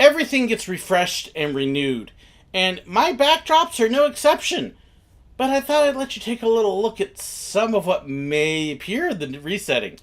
everything gets refreshed and renewed. And my backdrops are no exception. But I thought I'd let you take a little look at some of what may appear in the resetting.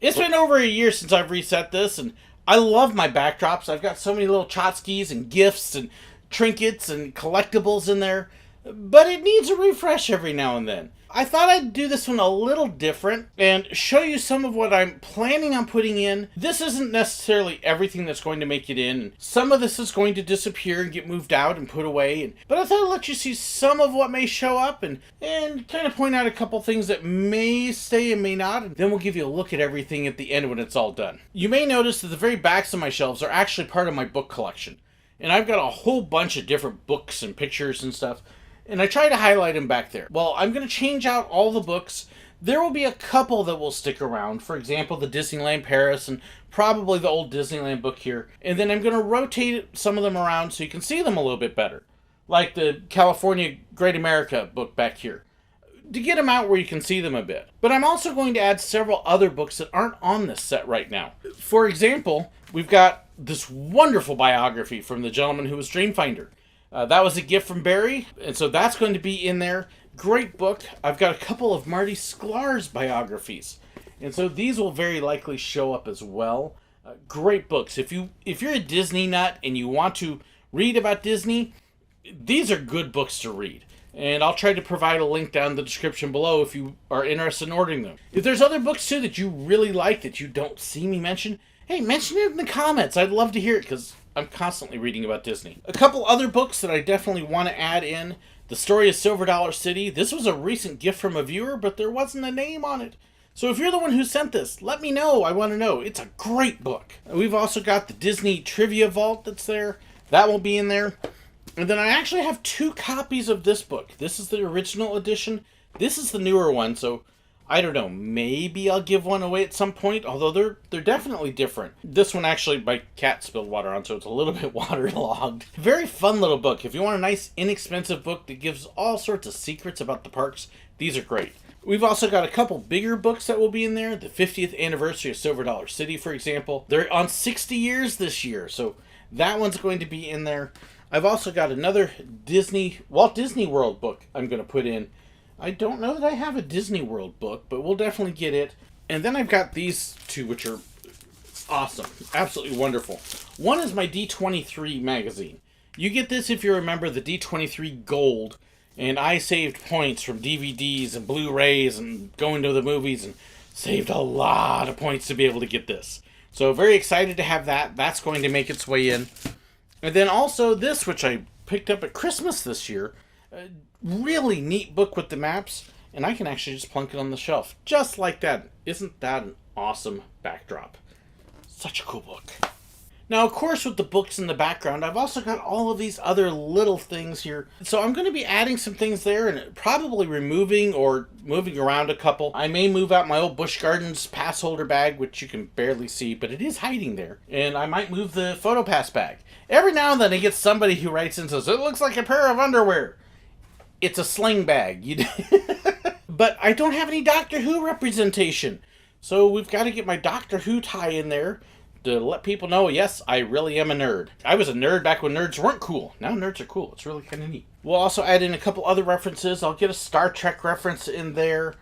It's been over a year since I've reset this, and I love my backdrops. I've got so many little tchotchkes and gifts and trinkets and collectibles in there, but it needs a refresh every now and then. I thought I'd do this one a little different and show you some of what I'm planning on putting in. This isn't necessarily everything that's going to make it in. Some of this is going to disappear and get moved out and put away. But I thought I'd let you see some of what may show up and kind of point out a couple things that may stay and may not. And then we'll give you a look at everything at the end when it's all done. You may notice that the very backs of my shelves are actually part of my book collection. And I've got a whole bunch of different books and pictures and stuff. And I try to highlight them back there. Well, I'm going to change out all the books. There will be a couple that will stick around. For example, the Disneyland Paris and probably the old Disneyland book here. And then I'm going to rotate some of them around so you can see them a little bit better. Like the California Great America book back here. To get them out where you can see them a bit. But I'm also going to add several other books that aren't on this set right now. For example, we've got this wonderful biography from the gentleman who was Dreamfinder. That was a gift from Barry, and so that's going to be in there. Great book. I've got a couple of Marty Sklar's biographies, and so these will very likely show up as well. Great books. If you're a Disney nut and you want to read about Disney, these are good books to read. And I'll try to provide a link down in the description below if you are interested in ordering them. If there's other books too that you really like that you don't see me mention, hey, mention it in the comments. I'd love to hear it because I'm constantly reading about Disney. A couple other books that I definitely want to add in. The Story of Silver Dollar City. This was a recent gift from a viewer, but there wasn't a name on it. So if you're the one who sent this, let me know. I want to know. It's a great book. We've also got the Disney Trivia Vault that's there. That will be in there. And then I actually have 2 copies of this book. This is the original edition. This is the newer one, so I don't know, maybe I'll give one away at some point, although they're definitely different. This one actually, my cat spilled water on, so it's a little bit waterlogged. Very fun little book. If you want a nice, inexpensive book that gives all sorts of secrets about the parks, these are great. We've also got a couple bigger books that will be in there. The 50th anniversary of Silver Dollar City, for example. They're on 60 years this year, so that one's going to be in there. I've also got another Walt Disney World book I'm going to put in. I don't know that I have a Disney World book, but we'll definitely get it. And then I've got these 2, which are awesome. Absolutely wonderful. One is my D23 magazine. You get this if you remember the D23 Gold. And I saved points from DVDs and Blu-rays and going to the movies and saved a lot of points to be able to get this. So very excited to have that. That's going to make its way in. And then also this, which I picked up at Christmas this year. Really neat book with the maps, and I can actually just plunk it on the shelf just like that. Isn't that an awesome backdrop? Such a cool book. Now, of course, with the books in the background, I've also got all of these other little things here. So I'm going to be adding some things there and probably removing or moving around a couple. I may move out my old Busch Gardens pass holder bag, which you can barely see, but it is hiding there. And I might move the PhotoPass bag. Every now and then I get somebody who writes in and says, it looks like a pair of underwear. It's a sling bag. But I don't have any Doctor Who representation. So we've got to get my Doctor Who tie in there to let people know, yes, I really am a nerd. I was a nerd back when nerds weren't cool. Now nerds are cool. It's really kind of neat. We'll also add in a couple other references. I'll get a Star Trek reference in there.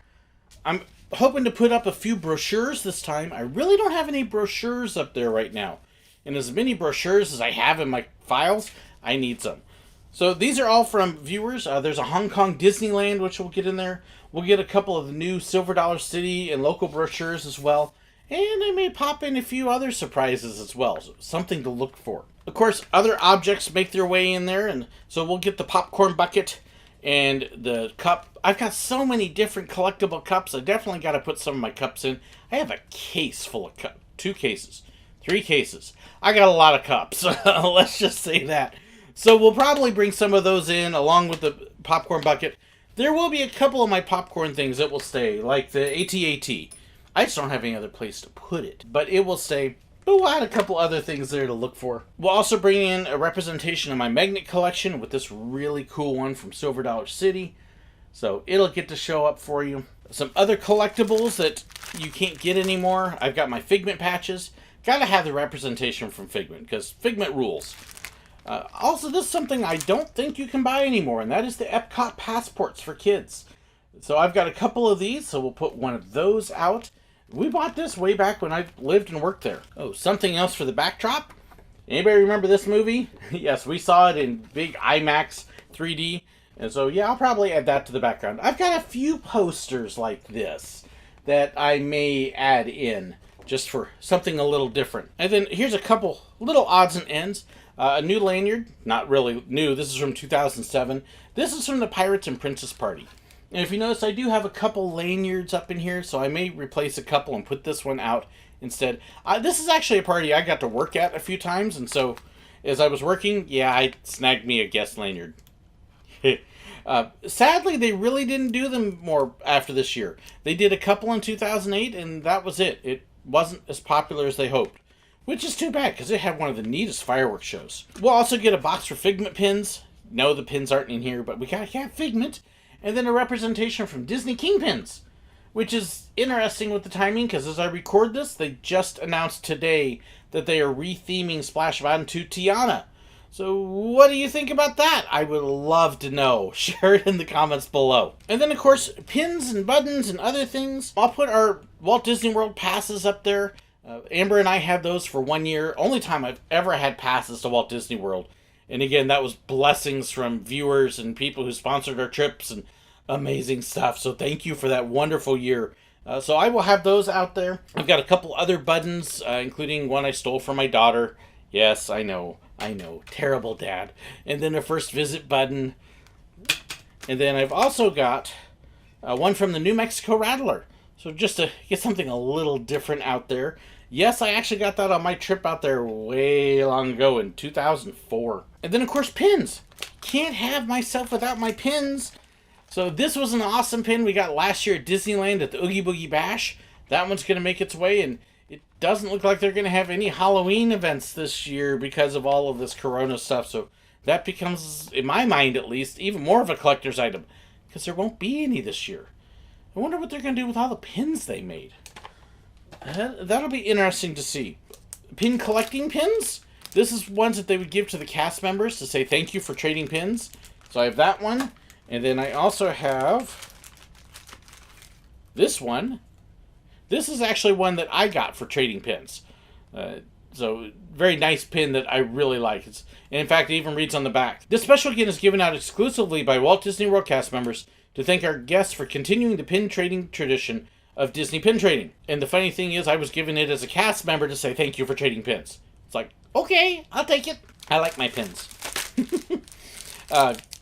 I'm hoping to put up a few brochures this time. I really don't have any brochures up there right now. And as many brochures as I have in my files, I need some. So these are all from viewers. There's a Hong Kong Disneyland, which we'll get in there. We'll get a couple of the new Silver Dollar City and local brochures as well. And I may pop in a few other surprises as well. So something to look for. Of course, other objects make their way in there. And so we'll get the popcorn bucket and the cup. I've got so many different collectible cups. I definitely got to put some of my cups in. I have a case full of cups. 2 cases. 3 cases. I got a lot of cups. Let's just say that. So we'll probably bring some of those in along with the popcorn bucket. There will be a couple of my popcorn things that will stay, like the AT-AT. I just don't have any other place to put it, but it will stay. But we'll add a couple other things there to look for. We'll also bring in a representation of my magnet collection with this really cool one from Silver Dollar City. So it'll get to show up for you. Some other collectibles that you can't get anymore. I've got my Figment patches. Gotta have the representation from Figment, because Figment rules. Also, this is something I don't think you can buy anymore, and that is the Epcot passports for kids. So I've got a couple of these, so we'll put one of those out. We bought this way back when I lived and worked there. Oh, something else for the backdrop? Anybody remember this movie? Yes, we saw it in big IMAX 3D. And so, yeah, I'll probably add that to the background. I've got a few posters like this that I may add in just for something a little different. And then here's a couple little odds and ends. A new lanyard, not really new, this is from 2007. This is from the Pirates and Princess Party. And if you notice, I do have a couple lanyards up in here, so I may replace a couple and put this one out instead. This is actually a party I got to work at a few times, and so as I was working, yeah, I snagged me a guest lanyard. Sadly, they really didn't do them more after this year. They did a couple in 2008, and that was it. It wasn't as popular as they hoped. Which is too bad, because it had one of the neatest fireworks shows. We'll also get a box for Figment pins. No, the pins aren't in here, but we gotta have Figment. And then a representation from Disney Kingpins, which is interesting with the timing, because as I record this, they just announced today that they are re-theming Splash Mountain to Tiana. So what do you think about that? I would love to know. Share it in the comments below. And then, of course, pins and buttons and other things. I'll put our Walt Disney World passes up there. Amber and I had those for 1 year. Only time I've ever had passes to Walt Disney World. And again, that was blessings from viewers and people who sponsored our trips and amazing stuff. So thank you for that wonderful year. So I will have those out there. I've got a couple other buttons, including one I stole from my daughter. Yes, I know. Terrible dad. And then a first visit button. And then I've also got one from the New Mexico Rattler. So just to get something a little different out there. Yes, I actually got that on my trip out there way long ago in 2004. And then, of course, pins. Can't have myself without my pins. So this was an awesome pin we got last year at Disneyland at the Oogie Boogie Bash. That one's going to make its way, and it doesn't look like they're going to have any Halloween events this year because of all of this Corona stuff. So that becomes, in my mind at least, even more of a collector's item, because there won't be any this year. I wonder what they're going to do with all the pins they made. That'll be interesting to see. Pin collecting pins? This is ones that they would give to the cast members to say thank you for trading pins. So I have that one. And then I also have this one. This is actually one that I got for trading pins. So very nice pin that I really like. And in fact, it even reads on the back. This special pin is given out exclusively by Walt Disney World cast members to thank our guests for continuing the pin trading tradition of Disney pin trading. And the funny thing is, I was given it as a cast member to say thank you for trading pins. It's like, okay, I'll take it. I like my pins.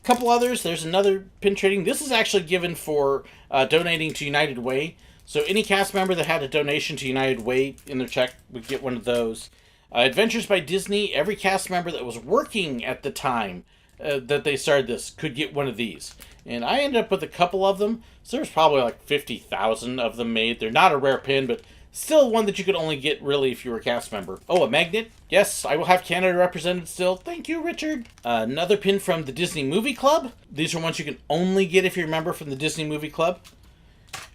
Couple others. There's another pin trading. This is actually given for donating to United Way. So any cast member that had a donation to United Way in their check would get one of those. Adventures by Disney. Every cast member that was working at the time that they started this could get one of these. And I ended up with a couple of them. So there's probably like 50,000 of them made. They're not a rare pin, but still one that you could only get really if you were a cast member. Oh, a magnet. Yes, I will have Canada represented still. Thank you, Richard. Another pin from the Disney Movie Club. These are ones you can only get if you're a member from the Disney Movie Club.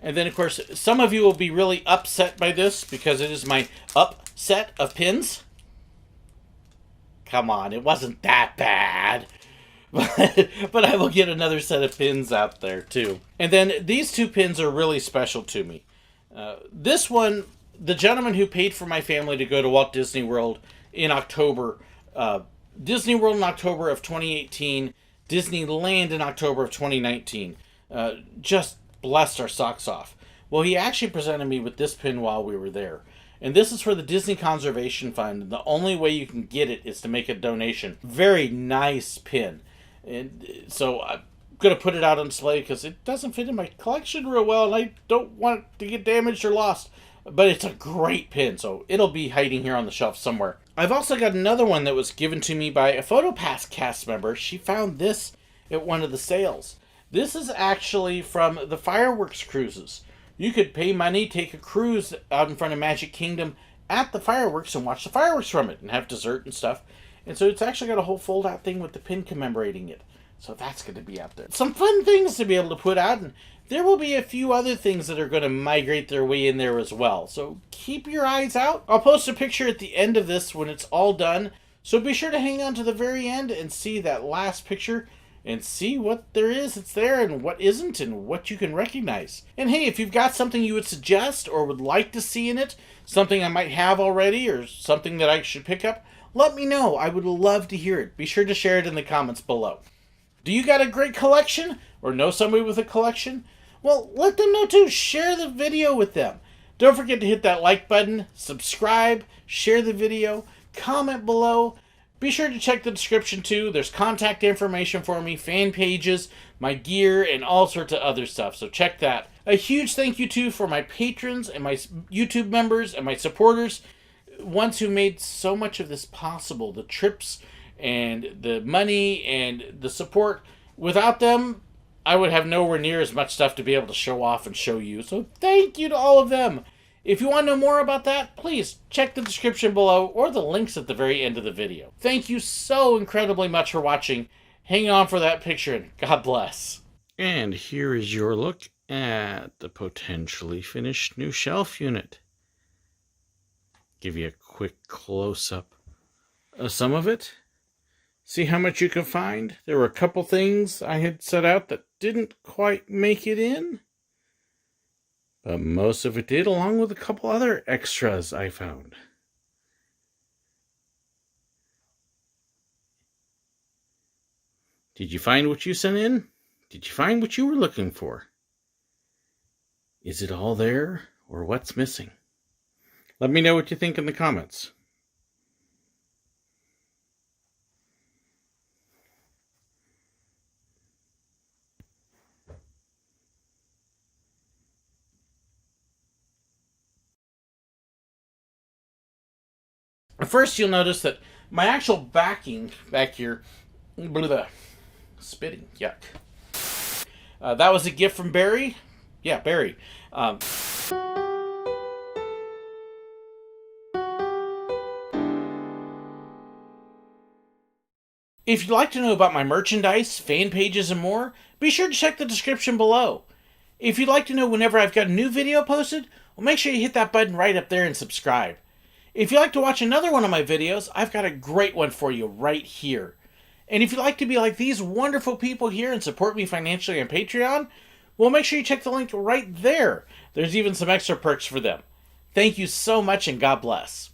And then, of course, some of you will be really upset by this because it is my upset of pins. Come on, it wasn't that bad. But I will get another set of pins out there, too. And then these two pins are really special to me. This one, the gentleman who paid for my family to go to Walt Disney World in October, Disney World in October of 2018, Disneyland in October of 2019, just blessed our socks off. Well, he actually presented me with this pin while we were there. And this is for the Disney Conservation Fund. And the only way you can get it is to make a donation. Very nice pin. And so I'm going to put it out on display because it doesn't fit in my collection real well. And I don't want it to get damaged or lost. But it's a great pin. So it'll be hiding here on the shelf somewhere. I've also got another one that was given to me by a PhotoPass cast member. She found this at one of the sales. This is actually from the fireworks cruises. You could pay money, take a cruise out in front of Magic Kingdom at the fireworks and watch the fireworks from it and have dessert and stuff. And so it's actually got a whole fold-out thing with the pin commemorating it. So that's going to be out there. Some fun things to be able to put out, and there will be a few other things that are going to migrate their way in there as well. So keep your eyes out. I'll post a picture at the end of this when it's all done. So be sure to hang on to the very end and see that last picture and see what there is that's there and what isn't and what you can recognize. And hey, if you've got something you would suggest or would like to see in it, something I might have already or something that I should pick up, let me know. I would love to hear it. Be sure to share it in the comments below. Do you got a great collection or know somebody with a collection? Well, let them know too. Share the video with them. Don't forget to hit that like button, subscribe, share the video, comment below. Be sure to check the description too. There's contact information for me, fan pages, my gear, and all sorts of other stuff. So check that. A huge thank you too for my patrons and my YouTube members and my supporters, ones who made so much of this possible. The trips and the money and the support. Without them, I would have nowhere near as much stuff to be able to show off and show you. So thank you to all of them. If you want to know more about that, please check the description below or the links at the very end of the video. Thank you so incredibly much for watching. Hang on for that picture and God bless. And here is your look at the potentially finished new shelf unit. Give you a quick close-up of some of it. See how much you can find? There were a couple things I had set out that didn't quite make it in. But most of it did, along with a couple other extras I found. Did you find what you sent in? Did you find what you were looking for? Is it all there, or what's missing? Let me know what you think in the comments. First, you'll notice that my actual backing back here, spitting, yuck. That was a gift from Barry. Yeah, Barry. If you'd like to know about my merchandise, fan pages, and more, be sure to check the description below. If you'd like to know whenever I've got a new video posted, well, make sure you hit that button right up there and subscribe. If you'd like to watch another one of my videos, I've got a great one for you right here. And if you'd like to be like these wonderful people here and support me financially on Patreon, well, make sure you check the link right there. There's even some extra perks for them. Thank you so much and God bless.